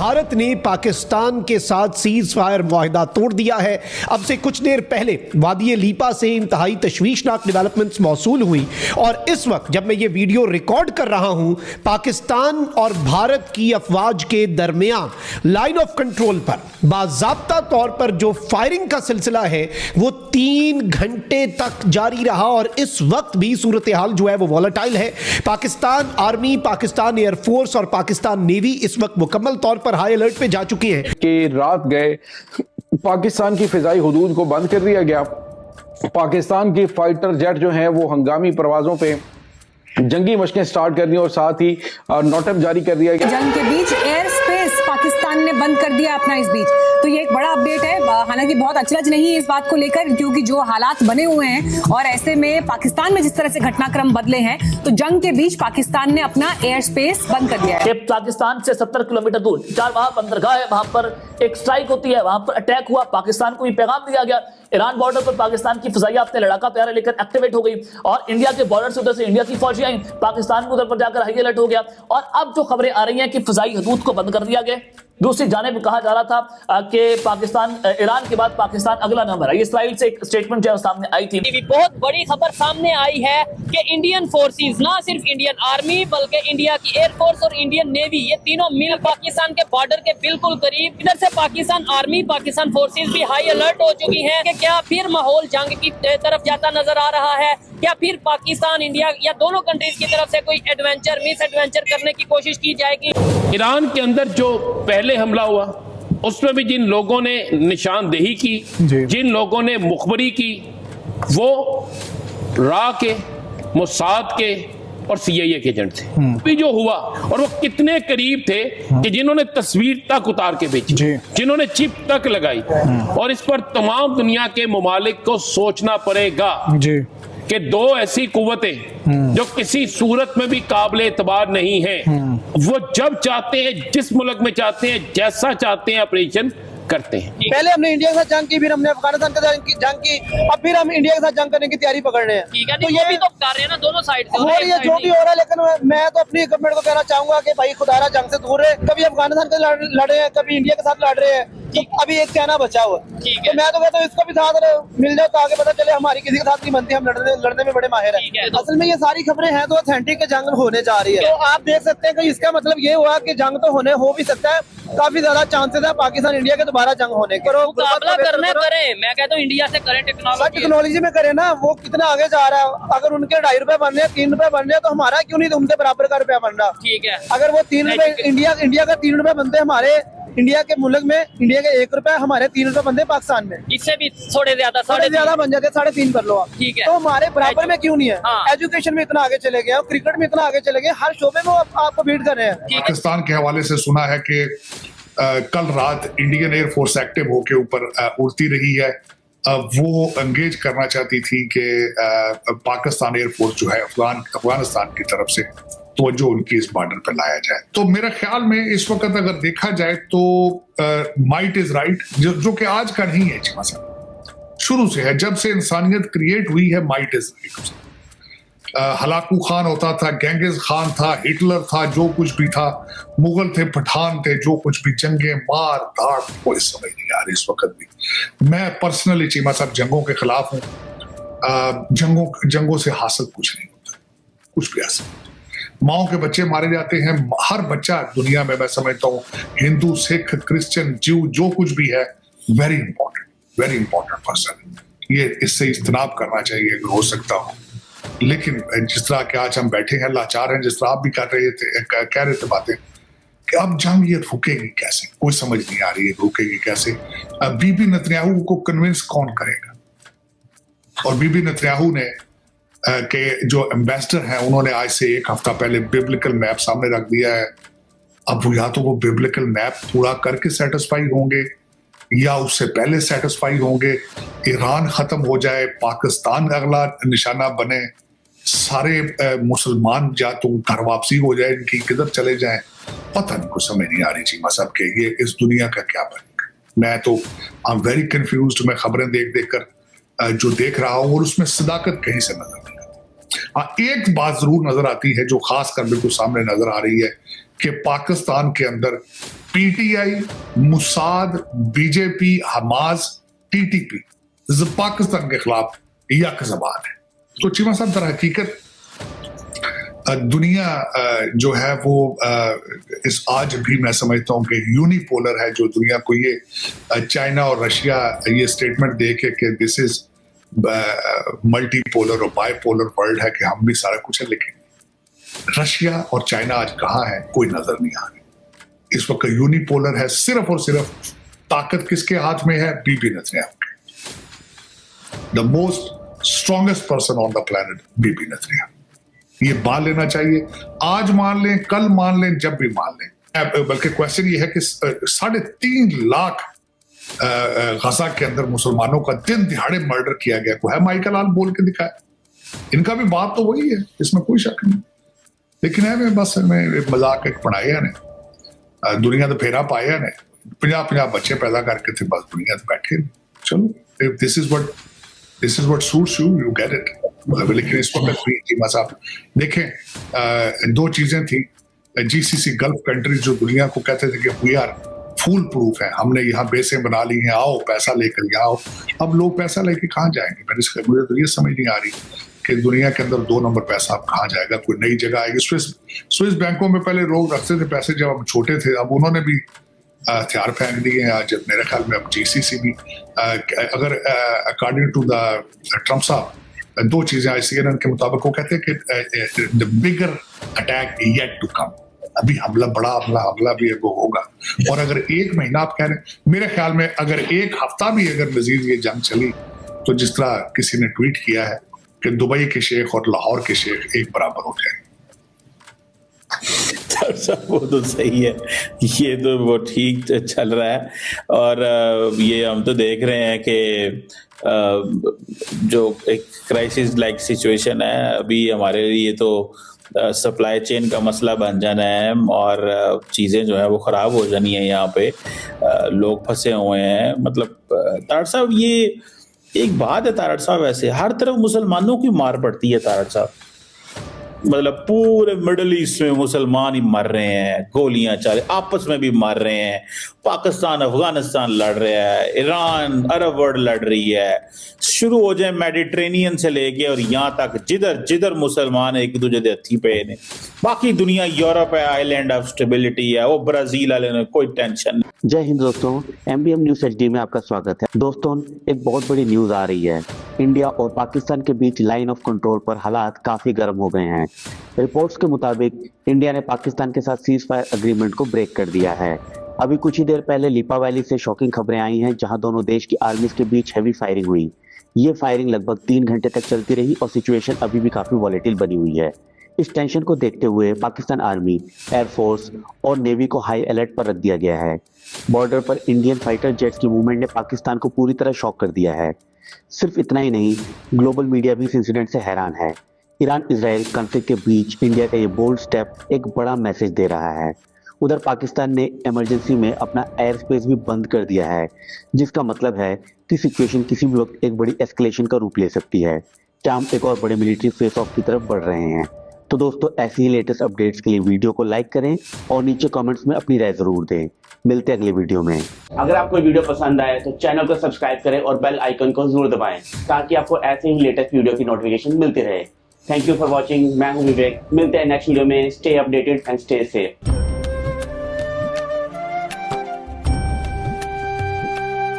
भारत ने पाकिस्तान के साथ सीज फायर मुआहिदा तोड़ दिया है। अब से कुछ देर पहले वादी लीपा से इंतहाई तशवीशनाक डेवलपमेंट्स मौसूल हुई और इस वक्त जब मैं ये वीडियो रिकॉर्ड कर रहा हूं, पाकिस्तान और भारत की अफवाज के दरमियान लाइन ऑफ कंट्रोल पर बाज़ाब्ता तौर पर जो फायरिंग का सिलसिला है वो 3 घंटे तक जारी रहा और इस वक्त भी सूरत हाल जो है वो वॉलेटाइल है। पाकिस्तान आर्मी, पाकिस्तान एयरफोर्स और पाकिस्तान नेवी इस वक्त मुकम्मल तौर पर हाई अलर्ट पे जा चुकी हैं कि रात गए पाकिस्तान की फिजाई हुदूद को बंद कर दिया गया। पाकिस्तान की फाइटर जेट जो हैं वो हंगामी परवाजों पे जंगी मशकें स्टार्ट कर दी और साथ ही नोटम जारी कर दिया गया। जंग के बीच एयर स्पेस पाकिस्तान ने बंद कर दिया अपना इस बीच, तो ये एक बड़ा अपडेट है। हालांकि बहुत अचरज नहीं है इस बात को लेकर, क्योंकि जो हालात बने हुए हैं और ऐसे में पाकिस्तान में जिस तरह से घटनाक्रम बदले हैं, तो जंग के बीच पाकिस्तान ने अपना एयर स्पेस बंद कर दिया है। पाकिस्तान से 70 किलोमीटर दूर वहां बंदरगाह है, वहां पर एक स्ट्राइक होती है, वहां पर अटैक हुआ, पाकिस्तान को ये पैगाम दिया गया। ईरान बॉर्डर पर पाकिस्तान की फिजाइया अपने लड़ाका प्यारे लेकर एक्टिवेट हो गई और इंडिया के बॉर्डर से उधर से इंडिया की फौजी आई, पाकिस्तान को उधर पर जाकर हाई अलर्ट हो गया। और अब जो खबरें आ रही हैं कि फिजाई हदूद को बंद कर दिया गया। दूसरी जानिब कहा जा रहा था कि पाकिस्तान ईरान के बाद पाकिस्तान अगला नंबर है। इसराइल से एक स्टेटमेंट जो सामने आई थी। बहुत बड़ी खबर सामने आई है कि इंडियन फोर्सेस, ना सिर्फ इंडियन आर्मी बल्कि इंडिया की एयरफोर्स और इंडियन नेवी, ये तीनों मिल पाकिस्तान के बॉर्डर के बिल्कुल करीब। इधर से पाकिस्तान आर्मी, पाकिस्तान फोर्सेस भी हाई अलर्ट हो चुकी हैं कि क्या फिर माहौल जंग की तरफ जाता नजर आ रहा है, क्या फिर पाकिस्तान इंडिया या दोनों कंट्रीज की तरफ से कोई एडवेंचर मिस एडवेंचर करने की कोशिश की जाएगी। ईरान के अंदर जो पहले हमला हुआ उसमें भी जिन लोगों ने निशानदेही की, जिन लोगों ने मुखबरी की, वो रा के, मोसाद के और सीआईए के एजेंट थे। भी जो हुआ और वो कितने करीब थे कि जिन्होंने तस्वीर तक उतार के भेजी, जिन्होंने चिप तक लगाई। और इस पर तमाम दुनिया के ममालिक को सोचना पड़ेगा कि दो ऐसी कुव्वतें जो किसी सूरत में भी काबिल एतबार नहीं है, वो जब चाहते हैं, जिस मुल्क में चाहते हैं, जैसा चाहते हैं ऑपरेशन करते हैं। पहले हमने इंडिया के साथ जंग की, फिर हमने अफगानिस्तान के साथ जंग की, अब फिर हम इंडिया के साथ जंग करने की तैयारी पकड़ रहे हैं। ठीक है, तो ये भी तो कर रहे हैं ना, दोनों साइड से हो रही है, जो भी हो रहा है। लेकिन मैं तो अपनी गवर्नमेंट को कहना चाहूंगा कि भाई खुदारा जंग से दूर रहे। कभी अफगानिस्तान के लड़ रहे हैं, कभी इंडिया के साथ लड़ रहे हैं, तो अभी एक चाइना बचा हुआ। तो मैं तो कहता हूँ इसको भी साथ मिल जाए तो आगे पता चले हमारी किसी के साथ नहीं बनती, हम लड़ने में बड़े माहिर हैं। असल में ये सारी खबरें हैं तो ऑथेंटिक जंग होने जा रही है। तो आप देख सकते हैं कि इसका मतलब ये हुआ कि जंग तो हो भी सकता है, काफी ज्यादा चांसेस है पाकिस्तान इंडिया के दोबारा जंग होने के। मुकाबला करना करें, मैं कहता हूँ इंडिया से करें, टेक्नोलॉजी में करें ना। वो कितना आगे जा रहा है, अगर उनके 2.5 रुपए बन रहे हैं, 3 रुपए बन रहे हैं, तो हमारा क्यों नहीं उनके बराबर का रुपया बन रहा। ठीक है, अगर वो 3 रुपए इंडिया का 3 रुपए बनते हमारे इंडिया के मुल्क में, इंडिया के 1 रुपए, हमारे 3 रुपए बनते पाकिस्तान में, इससे भी थोड़े ज्यादा बन जाते, 3.5 कर लो आप। ठीक है, तो हमारे बराबर में क्यों नहीं है। एजुकेशन में इतना आगे चले गए, क्रिकेट में इतना आगे चले गए, हर शोबे में आपको बीट कर रहे हैं। पाकिस्तान के हवाले से सुना है कि कल रात इंडियन एयरफोर्स एक्टिव होके ऊपर उड़ती रही है। वो एंगेज करना चाहती थी कि पाकिस्तान एयरफोर्स जो है अफगानिस्तान की तरफ से तवज्जो उनकी इस बॉर्डर पर लाया जाए। तो मेरा ख्याल में इस वक्त अगर देखा जाए तो माइट इज राइट, जो कि आज का नहीं है, शुरू से है, जब से इंसानियत क्रिएट हुई है, might is right. Hulagu Khan होता था, गेंगिस खान था, हिटलर था, जो कुछ भी था, मुगल थे, पठान थे, जो कुछ भी, जंगे मार धाड़, कोई समझ नहीं आ रही इस वक्त भी। मैं पर्सनली चीमा साहब जंगों के खिलाफ हूँ। जंगों से हासिल कुछ नहीं होता, कुछ भी हासिल। माओ के बच्चे मारे जाते हैं, हर बच्चा दुनिया में, मैं समझता हूँ, हिंदू, सिख, क्रिश्चियन, ज्यू, जो कुछ भी है, वेरी इंपॉर्टेंट पर्सन। ये इससे इज्तनाब करना चाहिए अगर हो सकता हो। लेकिन जिस तरह के आज हम बैठे हैं, लाचार हैं, जिस तरह आप भी कह रहे थे बातें कि अब जंग ये रुकेगी कैसे, कोई समझ नहीं आ रही है रुकेगी कैसे। बीबी नेतन्याहू को कन्विंस कौन करेगा। और बीबी नेतन्याहू ने के जो एम्बेसडर हैं, उन्होंने आज से 1 हफ्ता पहले बिब्लिकल मैप सामने रख दिया है। अब वो या तो वो बिब्लिकल मैप पूरा करके सेटिस्फाई होंगे या उससे पहले सेटिस्फाई होंगे। ईरान खत्म हो जाए, पाकिस्तान अगला निशाना बने, सारे मुसलमान या तो घर वापसी हो जाए, इनकी किधर चले जाएं, पता नहीं, कुछ समझ नहीं आ रही चीमा साहब के ये इस दुनिया का क्या बनेगा। मैं तो आई एम वेरी कंफ्यूज्ड। मैं खबरें देख कर जो देख रहा हूँ और उसमें सदाकत कहीं से नजर नहीं आती। एक बात जरूर नजर आती है जो खास कर बिल्कुल सामने नजर आ रही है कि पाकिस्तान के अंदर PTI, Mossad, BJP, Hamas, TTP Pakistan के खिलाफ यक ज़बान है। तो चीमा साहब दर हकीकत दुनिया जो है वो इस आज भी मैं समझता हूं कि यूनिपोलर है। जो दुनिया को ये चाइना और रशिया ये स्टेटमेंट दे के दिस इज मल्टीपोलर और बाइपोलर वर्ल्ड है कि हम भी सारा कुछ है, लेकिन रशिया और चाइना आज कहाँ है कोई नजर नहीं आ रही। इस वक्त यूनिपोलर है, सिर्फ और सिर्फ ताकत किसके हाथ में है? बीबी नेतन्याहू के। The most strongest person on the planet Bibi Netanyahu. ये मान लेना चाहिए, आज मान लें, कल मान लें, जब भी मान लें। बल्कि क्वेश्चन ये है कि 3.5 लाख गजा के अंदर मुसलमानों का दिन दिहाड़े मर्डर किया गया, को है माइकल आल बोल के दिखाया। इनका भी बात तो वही है, इसमें कोई शक नहीं। लेकिन है मैं बस मजाक एक पढ़ाया ने, दुनिया तो फेरा पाया ने, 50 बच्चे पैदा करके थे, बस दुनिया तो बैठे। चलो this is what suits you, you get it. लेकिन इस वक्त साहब देखें, 2 चीजें थी। जीसीसी गल्फ कंट्रीज जो दुनिया को कहते थे कि वी आर फूल प्रूफ है, हमने यहाँ बेसें बना ली हैं, आओ पैसा लेकर यहाँ आओ। अब लोग पैसा लेके कहाँ जाएंगे? मुझे तो ये समझ नहीं आ रही कि दुनिया के अंदर 2 नंबर पैसा अब कहाँ जाएगा? कोई नई जगह आएगी? स्विस बैंकों में पहले लोग रखते थे पैसे जब हम छोटे थे, अब उन्होंने भी हथियार फेंक दिए हैं। आज मेरे ख्याल में अब जीसीसी भी अगर अकॉर्डिंग टू द ट्रम्प साहब 2 चीजें ICNN के मुताबिक वो कहते हैं कि the bigger attack yet to come, अभी बड़ा हमला भी वो होगा। और अगर 1 महीना आप कह रहे हैं, मेरे ख्याल में अगर 1 हफ्ता भी अगर मजीद ये जंग चली तो जिस तरह किसी ने ट्वीट किया है कि दुबई के शेख और लाहौर के शेख एक बराबर हो जाएंगे। वो तो सही है, ये तो वो ठीक चल रहा है। और ये हम तो देख रहे हैं कि जो एक क्राइसिस लाइक सिचुएशन है अभी हमारे लिए, तो सप्लाई चेन का मसला बन जाना है और चीज़ें जो है वो ख़राब हो जानी है। यहाँ पे लोग फंसे हुए हैं। मतलब तारड़ साहब, ये एक बात है तारड़ साहब, ऐसे हर तरफ मुसलमानों की मार पड़ती है तारड़ साहब। मतलब पूरे मिडल ईस्ट में मुसलमान ही मर रहे हैं, गोलियां चल, आपस में भी मर रहे हैं। पाकिस्तान अफगानिस्तान लड़ रहा है, ईरान अरब वर्ल्ड लड़ रही है। शुरू हो जाए मेडिटेरेनियन से लेके और यहाँ तक जिधर जिधर मुसलमान एक दूसरे के हथी पे ने। बाकी दुनिया यूरोप है, आइलैंड ऑफ स्टेबिलिटी है, वो ब्राजील वाले ने कोई टेंशन नहीं। जय हिंद दोस्तों, MBM न्यूज HD में आपका स्वागत है। दोस्तों, एक बहुत बड़ी न्यूज आ रही है। इंडिया और पाकिस्तान के बीच लाइन ऑफ कंट्रोल पर हालात काफी गर्म हो गए हैं। रिपोर्ट्स के मुताबिक इंडिया ने पाकिस्तान के साथ सीज फायर एग्रीमेंट को ब्रेक कर दिया है। अभी कुछ ही देर पहले लिपा वैली से शॉकिंग खबरें आई हैं, जहां दोनों देश की आर्मीज के बीच हैवी फायरिंग हुई। ये फायरिंग लगभग 3 घंटे तक चलती रही और सिचुएशन अभी भी काफी वॉलेटिल बनी हुई है। इस टेंशन को देखते हुए पाकिस्तान आर्मी, एयरफोर्स और नेवी को हाई अलर्ट पर रख दिया गया है। बॉर्डर पर इंडियन फाइटर जेट्स की मूवमेंट ने पाकिस्तान को पूरी तरह शॉक कर दिया है। सिर्फ इतना ही नहीं, ग्लोबल मीडिया भी इस इंसिडेंट से हैरान है। ईरान इजराइल कॉन्फ्लिक्ट के बीच इंडिया का ये बोल्ड स्टेप एक बड़ा मैसेज दे रहा है। उधर पाकिस्तान ने इमरजेंसी में अपना एयर स्पेस भी बंद कर दिया है, जिसका मतलब है कि सिचुएशन किसी भी वक्त एक बड़ी एस्केलेशन का रूप ले सकती है। क्या हम एक और बड़े मिलिट्री फेस ऑफ की तरफ बढ़ रहे हैं? तो दोस्तों, ऐसी ही लेटेस्ट अपडेट्स के लिए वीडियो को लाइक करें और नीचे कमेंट्स में अपनी राय जरूर दें। मिलते हैं अगले वीडियो में। अगर आपको वीडियो पसंद आए तो चैनल को सब्सक्राइब करें और बेल आइकन को जरूर दबाएं ताकि आपको ऐसे ही लेटेस्ट वीडियो की नोटिफिकेशन मिलती रहे। Thank you for watching. मैं हूं विवेक। मिलते हैं नेक्स्ट वीडियो में। Stay updated and stay safe.